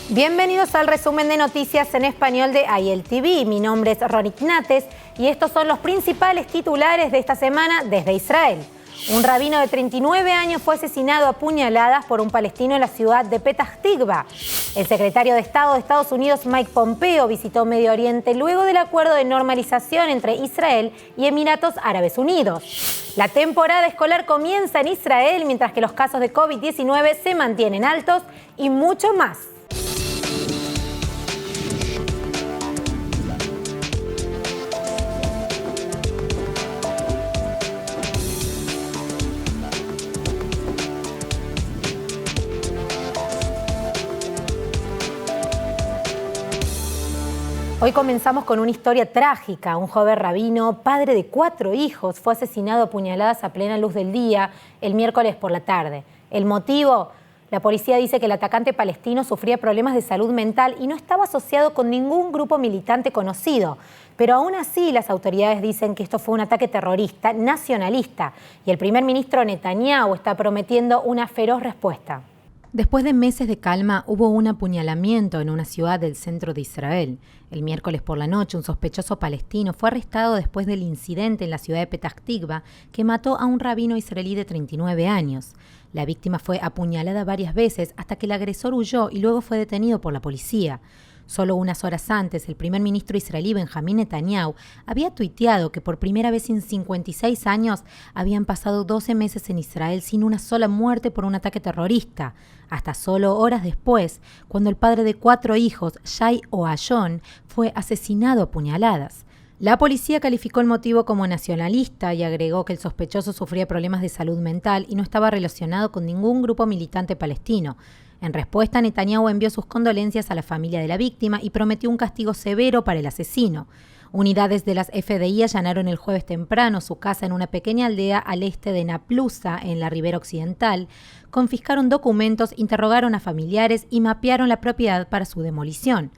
Bienvenidos al resumen de noticias en español de ILTV. Mi nombre es Ronit Nates y estos son los principales titulares de esta semana desde Israel. Un rabino de 39 años fue asesinado a puñaladas por un palestino en la ciudad de Petah Tikva. El secretario de Estado de Estados Unidos, Mike Pompeo, visitó Medio Oriente luego del acuerdo de normalización entre Israel y Emiratos Árabes Unidos. La temporada escolar comienza en Israel mientras que los casos de COVID-19 se mantienen altos y mucho más. Hoy comenzamos con una historia trágica. Un joven rabino, padre de 4 hijos, fue asesinado a puñaladas a plena luz del día el miércoles por la tarde. ¿El motivo? La policía dice que el atacante palestino sufría problemas de salud mental y no estaba asociado con ningún grupo militante conocido. Pero aún así, las autoridades dicen que esto fue un ataque terrorista nacionalista y el primer ministro Netanyahu está prometiendo una feroz respuesta. Después de meses de calma, hubo un apuñalamiento en una ciudad del centro de Israel. El miércoles por la noche, un sospechoso palestino fue arrestado después del incidente en la ciudad de Petah Tikva que mató a un rabino israelí de 39 años. La víctima fue apuñalada varias veces hasta que el agresor huyó y luego fue detenido por la policía. Solo unas horas antes, el primer ministro israelí Benjamín Netanyahu había tuiteado que por primera vez en 56 años habían pasado 12 meses en Israel sin una sola muerte por un ataque terrorista, hasta solo horas después, cuando el padre de 4 hijos, Shai Ohayon, fue asesinado a puñaladas. La policía calificó el motivo como nacionalista y agregó que el sospechoso sufría problemas de salud mental y no estaba relacionado con ningún grupo militante palestino. En respuesta, Netanyahu envió sus condolencias a la familia de la víctima y prometió un castigo severo para el asesino. Unidades de las FDI allanaron el jueves temprano su casa en una pequeña aldea al este de Naplusa, en la ribera occidental, confiscaron documentos, interrogaron a familiares y mapearon la propiedad para su demolición.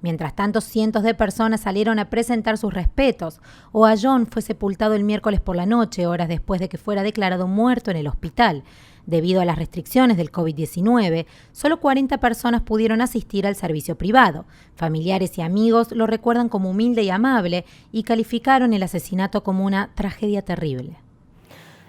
Mientras tanto, cientos de personas salieron a presentar sus respetos. Ohayon fue sepultado el miércoles por la noche, horas después de que fuera declarado muerto en el hospital. Debido a las restricciones del COVID-19, solo 40 personas pudieron asistir al servicio privado. Familiares y amigos lo recuerdan como humilde y amable y calificaron el asesinato como una tragedia terrible.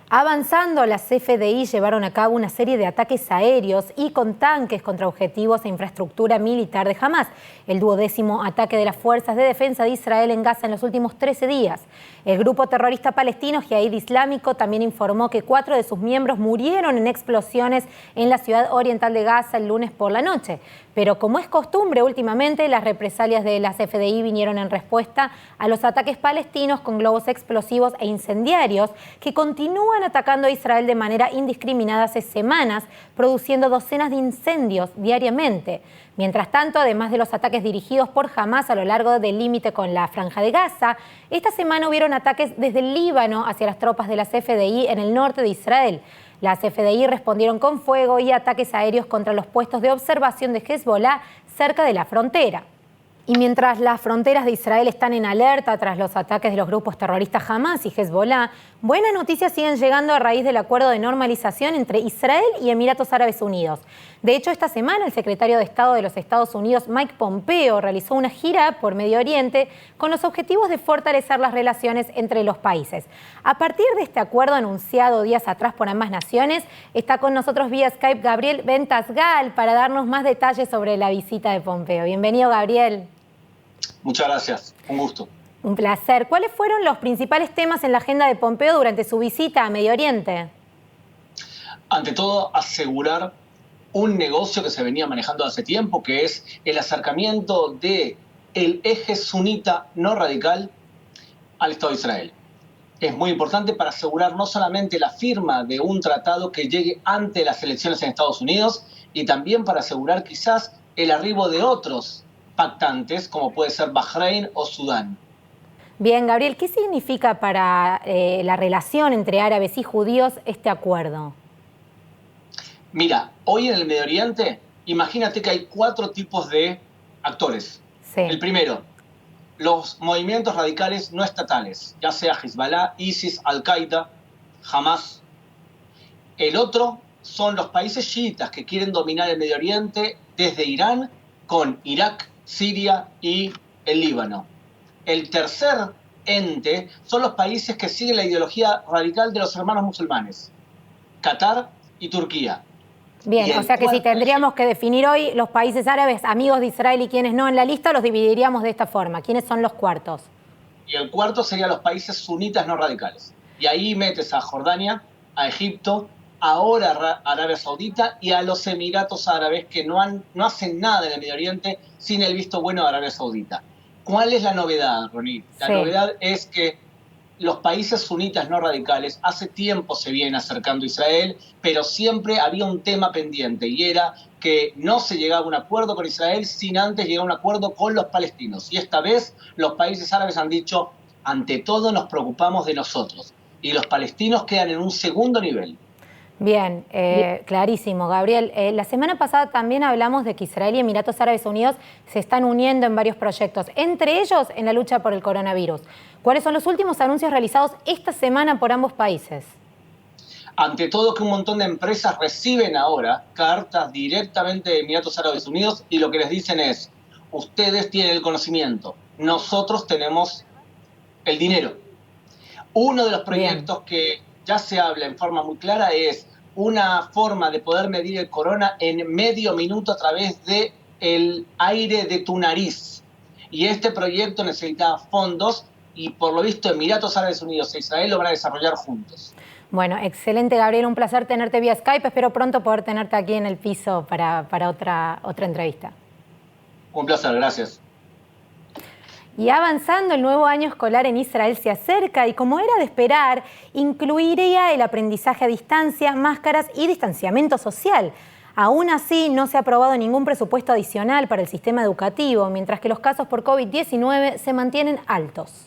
Avanzando, las FDI llevaron a cabo una serie de ataques aéreos y con tanques contra objetivos e infraestructura militar de Hamás, el 12º ataque de las Fuerzas de Defensa de Israel en Gaza en los últimos 13 días. El grupo terrorista palestino Jihad Islámico también informó que 4 de sus miembros murieron en explosiones en la ciudad oriental de Gaza el lunes por la noche. Pero como es costumbre últimamente, las represalias de las FDI vinieron en respuesta a los ataques palestinos con globos explosivos e incendiarios que continúan atacando a Israel de manera indiscriminada hace semanas, produciendo docenas de incendios diariamente. Mientras tanto, además de los ataques dirigidos por Hamás a lo largo del límite con la Franja de Gaza, esta semana hubieron ataques desde el Líbano hacia las tropas de las FDI en el norte de Israel. Las FDI respondieron con fuego y ataques aéreos contra los puestos de observación de Hezbollah cerca de la frontera. Y mientras las fronteras de Israel están en alerta tras los ataques de los grupos terroristas Hamás y Hezbollah, buenas noticias siguen llegando a raíz del acuerdo de normalización entre Israel y Emiratos Árabes Unidos. De hecho, esta semana el secretario de Estado de los Estados Unidos, Mike Pompeo, realizó una gira por Medio Oriente con los objetivos de fortalecer las relaciones entre los países. A partir de este acuerdo anunciado días atrás por ambas naciones, está con nosotros vía Skype Gabriel Ventasgal para darnos más detalles sobre la visita de Pompeo. Bienvenido, Gabriel. Muchas gracias, un gusto. Un placer. ¿Cuáles fueron los principales temas en la agenda de Pompeo durante su visita a Medio Oriente? Ante todo, asegurar un negocio que se venía manejando hace tiempo, que es el acercamiento del eje sunita no radical al Estado de Israel. Es muy importante para asegurar no solamente la firma de un tratado que llegue ante las elecciones en Estados Unidos, y también para asegurar quizás el arribo de otros pactantes, como puede ser Bahrein o Sudán. Bien, Gabriel, ¿qué significa para la relación entre árabes y judíos este acuerdo? Mira, hoy en el Medio Oriente, imagínate que hay 4 tipos de actores. Sí. El primero, los movimientos radicales no estatales, ya sea Hezbollah, ISIS, Al-Qaeda, Hamas. El otro son los países chiitas que quieren dominar el Medio Oriente desde Irán con Irak, Siria y el Líbano. El tercer ente son los países que siguen la ideología radical de los hermanos musulmanes, Qatar y Turquía. Bien, o sea que si tendríamos que definir hoy los países árabes amigos de Israel y quienes no en la lista, los dividiríamos de esta forma. ¿Quiénes son los cuartos? Y el cuarto serían los países sunitas no radicales. Y ahí metes a Jordania, a Egipto, ahora a Arabia Saudita y a los Emiratos Árabes, que no hacen nada en el Medio Oriente sin el visto bueno de Arabia Saudita. ¿Cuál es la novedad, Ronit? La novedad es que los países sunitas no radicales hace tiempo se vienen acercando a Israel, pero siempre había un tema pendiente y era que no se llegaba a un acuerdo con Israel sin antes llegar a un acuerdo con los palestinos. Y esta vez los países árabes han dicho, ante todo nos preocupamos de nosotros. Y los palestinos quedan en un segundo nivel. Bien, clarísimo, Gabriel. La semana pasada también hablamos de que Israel y Emiratos Árabes Unidos se están uniendo en varios proyectos, entre ellos en la lucha por el coronavirus. ¿Cuáles son los últimos anuncios realizados esta semana por ambos países? Ante todo que un montón de empresas reciben ahora cartas directamente de Emiratos Árabes Unidos y lo que les dicen es, ustedes tienen el conocimiento, nosotros tenemos el dinero. Uno de los proyectos que ya se habla en forma muy clara es una forma de poder medir el corona en medio minuto a través del aire de tu nariz. Y este proyecto necesita fondos y por lo visto Emiratos Árabes Unidos e Israel lo van a desarrollar juntos. Bueno, excelente, Gabriel, un placer tenerte vía Skype. Espero pronto poder tenerte aquí en el piso para otra entrevista. Un placer, gracias. Y avanzando, el nuevo año escolar en Israel se acerca y, como era de esperar, incluiría el aprendizaje a distancia, máscaras y distanciamiento social. Aún así, no se ha aprobado ningún presupuesto adicional para el sistema educativo, mientras que los casos por COVID-19 se mantienen altos.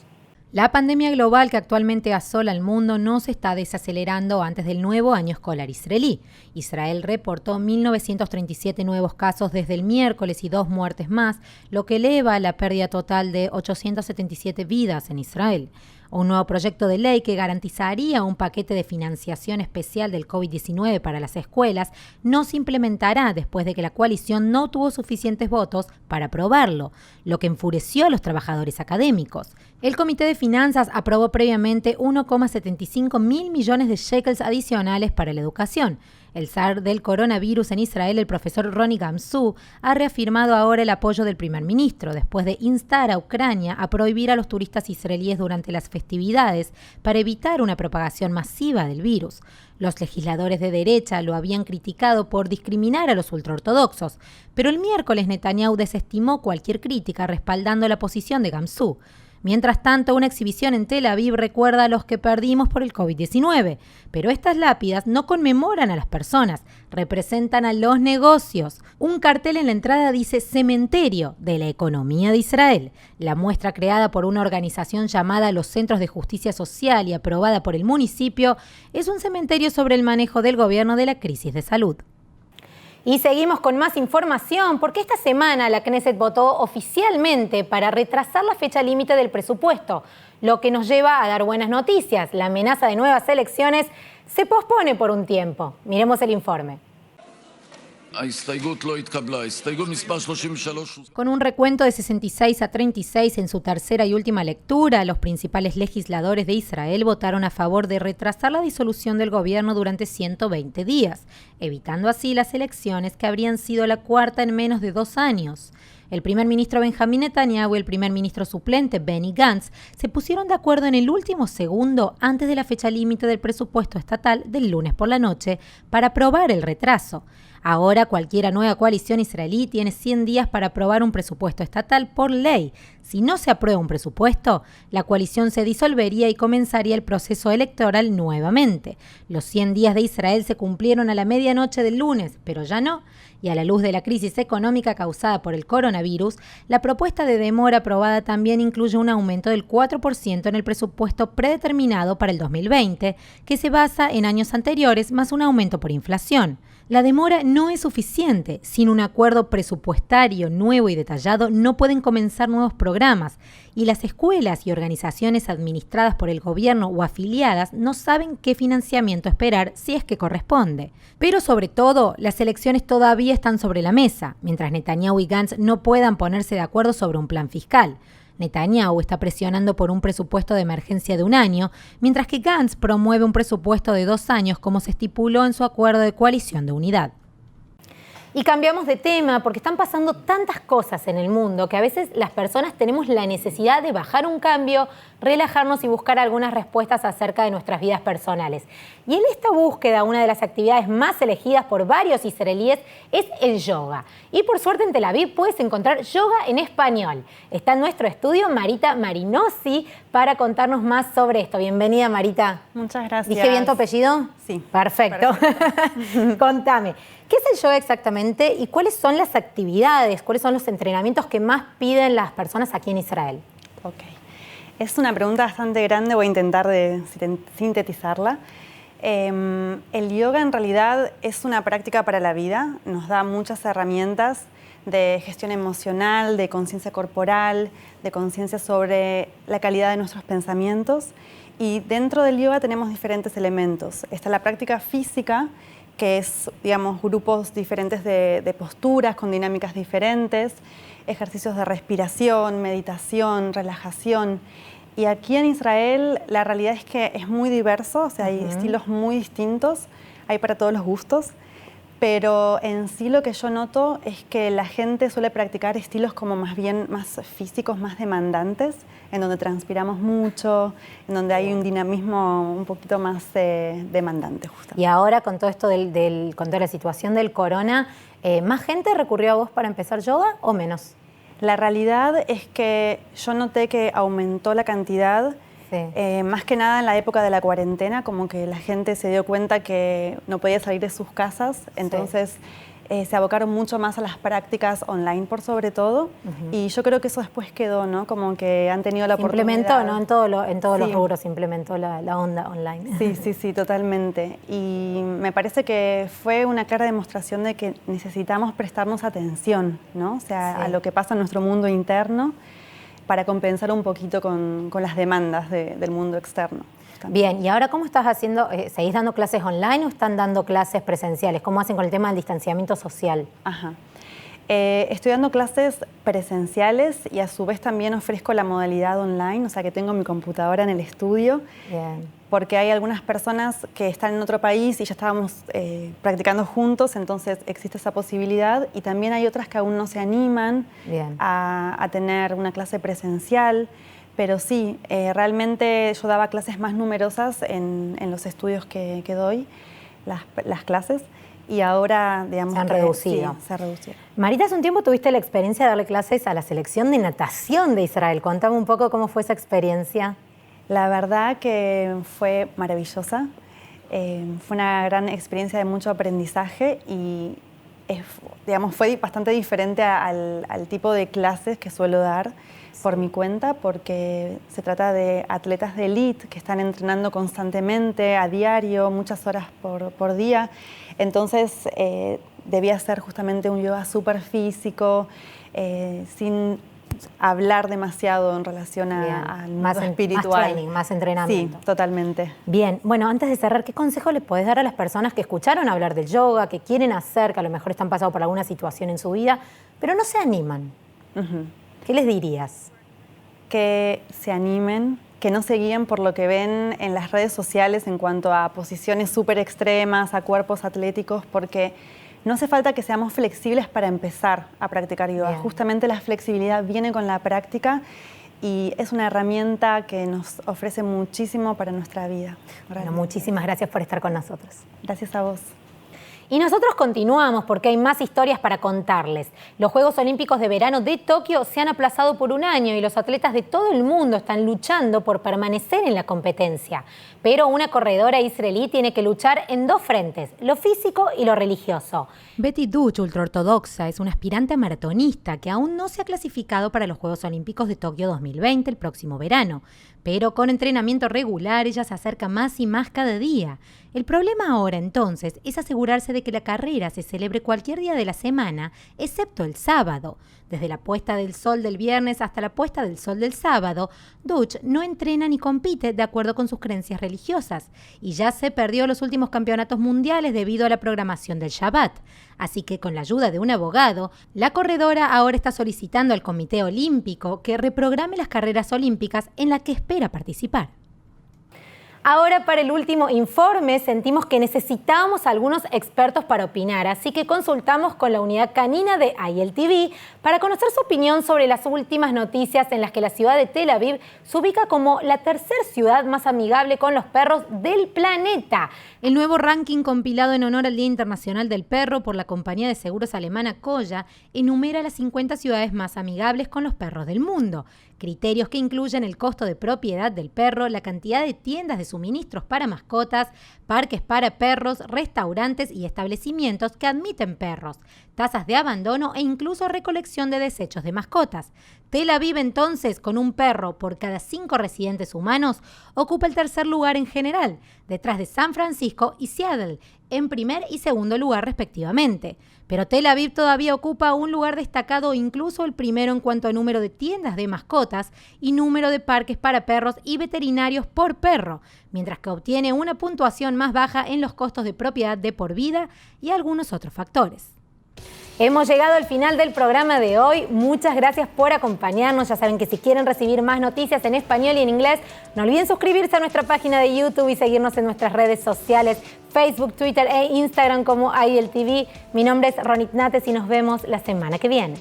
La pandemia global que actualmente asola al mundo no se está desacelerando antes del nuevo año escolar israelí. Israel reportó 1.937 nuevos casos desde el miércoles y 2 muertes más, lo que eleva la pérdida total de 877 vidas en Israel. Un nuevo proyecto de ley que garantizaría un paquete de financiación especial del COVID-19 para las escuelas no se implementará después de que la coalición no tuvo suficientes votos para aprobarlo, lo que enfureció a los trabajadores académicos. El Comité de Finanzas aprobó previamente 1,75 mil millones de shekels adicionales para la educación. El zar del coronavirus en Israel, el profesor Ronnie Gamzu, ha reafirmado ahora el apoyo del primer ministro, después de instar a Ucrania a prohibir a los turistas israelíes durante las festividades para evitar una propagación masiva del virus. Los legisladores de derecha lo habían criticado por discriminar a los ultraortodoxos, pero el miércoles Netanyahu desestimó cualquier crítica respaldando la posición de Gamzu. Mientras tanto, una exhibición en Tel Aviv recuerda a los que perdimos por el COVID-19. Pero estas lápidas no conmemoran a las personas, representan a los negocios. Un cartel en la entrada dice Cementerio de la Economía de Israel. La muestra, creada por una organización llamada los Centros de Justicia Social y aprobada por el municipio, es un cementerio sobre el manejo del gobierno de la crisis de salud. Y seguimos con más información, porque esta semana la Knesset votó oficialmente para retrasar la fecha límite del presupuesto, lo que nos lleva a dar buenas noticias. La amenaza de nuevas elecciones se pospone por un tiempo. Miremos el informe. Con un recuento de 66 a 36 en su tercera y última lectura, los principales legisladores de Israel votaron a favor de retrasar la disolución del gobierno durante 120 días, evitando así las elecciones que habrían sido la cuarta en menos de 2 años. El primer ministro Benjamín Netanyahu y el primer ministro suplente Benny Gantz se pusieron de acuerdo en el último segundo antes de la fecha límite del presupuesto estatal del lunes por la noche para aprobar el retraso. Ahora cualquier nueva coalición israelí tiene 100 días para aprobar un presupuesto estatal por ley. Si no se aprueba un presupuesto, la coalición se disolvería y comenzaría el proceso electoral nuevamente. Los 100 días de Israel se cumplieron a la medianoche del lunes, pero ya no. Y a la luz de la crisis económica causada por el coronavirus, la propuesta de demora aprobada también incluye un aumento del 4% en el presupuesto predeterminado para el 2020, que se basa en años anteriores más un aumento por inflación. La demora no es suficiente. Sin un acuerdo presupuestario nuevo y detallado no pueden comenzar nuevos programas y las escuelas y organizaciones administradas por el gobierno o afiliadas no saben qué financiamiento esperar si es que corresponde. Pero sobre todo, las elecciones todavía están sobre la mesa, mientras Netanyahu y Gantz no puedan ponerse de acuerdo sobre un plan fiscal. Netanyahu está presionando por un presupuesto de emergencia de 1 año, mientras que Gantz promueve un presupuesto de 2 años como se estipuló en su acuerdo de coalición de unidad. Y cambiamos de tema porque están pasando tantas cosas en el mundo que a veces las personas tenemos la necesidad de bajar un cambio, relajarnos y buscar algunas respuestas acerca de nuestras vidas personales. Y en esta búsqueda, una de las actividades más elegidas por varios israelíes es el yoga. Y por suerte en Tel Aviv puedes encontrar yoga en español. Está en nuestro estudio Marita Marinosi para contarnos más sobre esto. Bienvenida, Marita. Muchas gracias. ¿Dije bien tu apellido? Sí. Perfecto. Contame, ¿qué es el yoga exactamente y cuáles son las actividades, cuáles son los entrenamientos que más piden las personas aquí en Israel? Ok. Es una pregunta bastante grande, voy a intentar de sintetizarla. El yoga en realidad es una práctica para la vida, nos da muchas herramientas de gestión emocional, de conciencia corporal, de conciencia sobre la calidad de nuestros pensamientos. Y dentro del yoga tenemos diferentes elementos. Está la práctica física, que es, digamos, grupos diferentes de posturas con dinámicas diferentes, ejercicios de respiración, meditación, relajación. Y aquí en Israel la realidad es que es muy diverso, o sea, hay estilos muy distintos, hay para todos los gustos, pero en sí lo que yo noto es que la gente suele practicar estilos como más bien más físicos, más demandantes, en donde transpiramos mucho, en donde hay un dinamismo un poquito más demandante justamente. Y ahora con todo esto con toda la situación del corona, ¿más gente recurrió a vos para empezar yoga o menos? La realidad es que yo noté que aumentó la cantidad, más que nada en la época de la cuarentena, como que la gente se dio cuenta que no podía salir de sus casas, entonces se abocaron mucho más a las prácticas online por sobre todo, y yo creo que eso después quedó, ¿no? Como que han tenido la oportunidad. Implementó, ¿no? En todos los rubros se implementó la onda online. Sí, totalmente. Y me parece que fue una clara demostración de que necesitamos prestarnos atención, ¿no? O sea, a lo que pasa en nuestro mundo interno para compensar un poquito con las demandas del mundo externo. Bien, ¿y ahora cómo estás haciendo? ¿Seguís dando clases online o están dando clases presenciales? ¿Cómo hacen con el tema del distanciamiento social? Ajá. Estoy dando clases presenciales y a su vez también ofrezco la modalidad online, o sea que tengo mi computadora en el estudio. Bien. Porque hay algunas personas que están en otro país y ya estábamos practicando juntos, entonces existe esa posibilidad. Y también hay otras que aún no se animan a tener una clase presencial. Pero sí, realmente yo daba clases más numerosas en los estudios que doy, las clases, y ahora, digamos, se han reducido. Sí, se ha reducido. Marita, hace un tiempo tuviste la experiencia de darle clases a la selección de natación de Israel. Contame un poco cómo fue esa experiencia. La verdad que fue maravillosa. Fue una gran experiencia de mucho aprendizaje y digamos, fue bastante diferente al tipo de clases que suelo dar por mi cuenta, porque se trata de atletas de élite que están entrenando constantemente, a diario, muchas horas por día. Entonces debía ser justamente un yoga súper físico, sin hablar demasiado en relación al mundo espiritual. Más training, más entrenamiento. Sí, totalmente. Bien, bueno, antes de cerrar, ¿qué consejo le podés dar a las personas que escucharon hablar del yoga, que quieren hacer, que a lo mejor están pasando por alguna situación en su vida, pero no se animan? ¿Qué les dirías? Que se animen, que no se guíen por lo que ven en las redes sociales en cuanto a posiciones súper extremas, a cuerpos atléticos, porque no hace falta que seamos flexibles para empezar a practicar yoga. Bien. Justamente la flexibilidad viene con la práctica y es una herramienta que nos ofrece muchísimo para nuestra vida. Bueno, muchísimas gracias por estar con nosotros. Gracias a vos. Y nosotros continuamos porque hay más historias para contarles. Los Juegos Olímpicos de Verano de Tokio se han aplazado por 1 año y los atletas de todo el mundo están luchando por permanecer en la competencia. Pero una corredora israelí tiene que luchar en 2 frentes, lo físico y lo religioso. Betty Duch, ultraortodoxa, es una aspirante maratonista que aún no se ha clasificado para los Juegos Olímpicos de Tokio 2020 el próximo verano. Pero con entrenamiento regular ella se acerca más y más cada día. El problema ahora entonces es asegurarse de de que la carrera se celebre cualquier día de la semana, excepto el sábado. Desde la puesta del sol del viernes hasta la puesta del sol del sábado, Dutch no entrena ni compite de acuerdo con sus creencias religiosas y ya se perdió los últimos campeonatos mundiales debido a la programación del Shabbat. Así que con la ayuda de un abogado, la corredora ahora está solicitando al Comité Olímpico que reprograme las carreras olímpicas en las que espera participar. Ahora, para el último informe, sentimos que necesitábamos algunos expertos para opinar, así que consultamos con la unidad canina de ILTV para conocer su opinión sobre las últimas noticias en las que la ciudad de Tel Aviv se ubica como la tercera ciudad más amigable con los perros del planeta. El nuevo ranking compilado en honor al Día Internacional del Perro por la compañía de seguros alemana Koya enumera las 50 ciudades más amigables con los perros del mundo. Criterios que incluyen el costo de propiedad del perro, la cantidad de tiendas de suministros para mascotas, parques para perros, restaurantes y establecimientos que admiten perros, tasas de abandono e incluso recolección de desechos de mascotas. Tel Aviv, entonces, con un perro por cada 5 residentes humanos, ocupa el tercer lugar en general, detrás de San Francisco y Seattle, en primer y segundo lugar respectivamente. Pero Tel Aviv todavía ocupa un lugar destacado, incluso el primero en cuanto a número de tiendas de mascotas y número de parques para perros y veterinarios por perro, mientras que obtiene una puntuación más baja en los costos de propiedad de por vida y algunos otros factores. Hemos llegado al final del programa de hoy. Muchas gracias por acompañarnos. Ya saben que si quieren recibir más noticias en español y en inglés, no olviden suscribirse a nuestra página de YouTube y seguirnos en nuestras redes sociales, Facebook, Twitter e Instagram como ILTV. Mi nombre es Ronit Nates y nos vemos la semana que viene.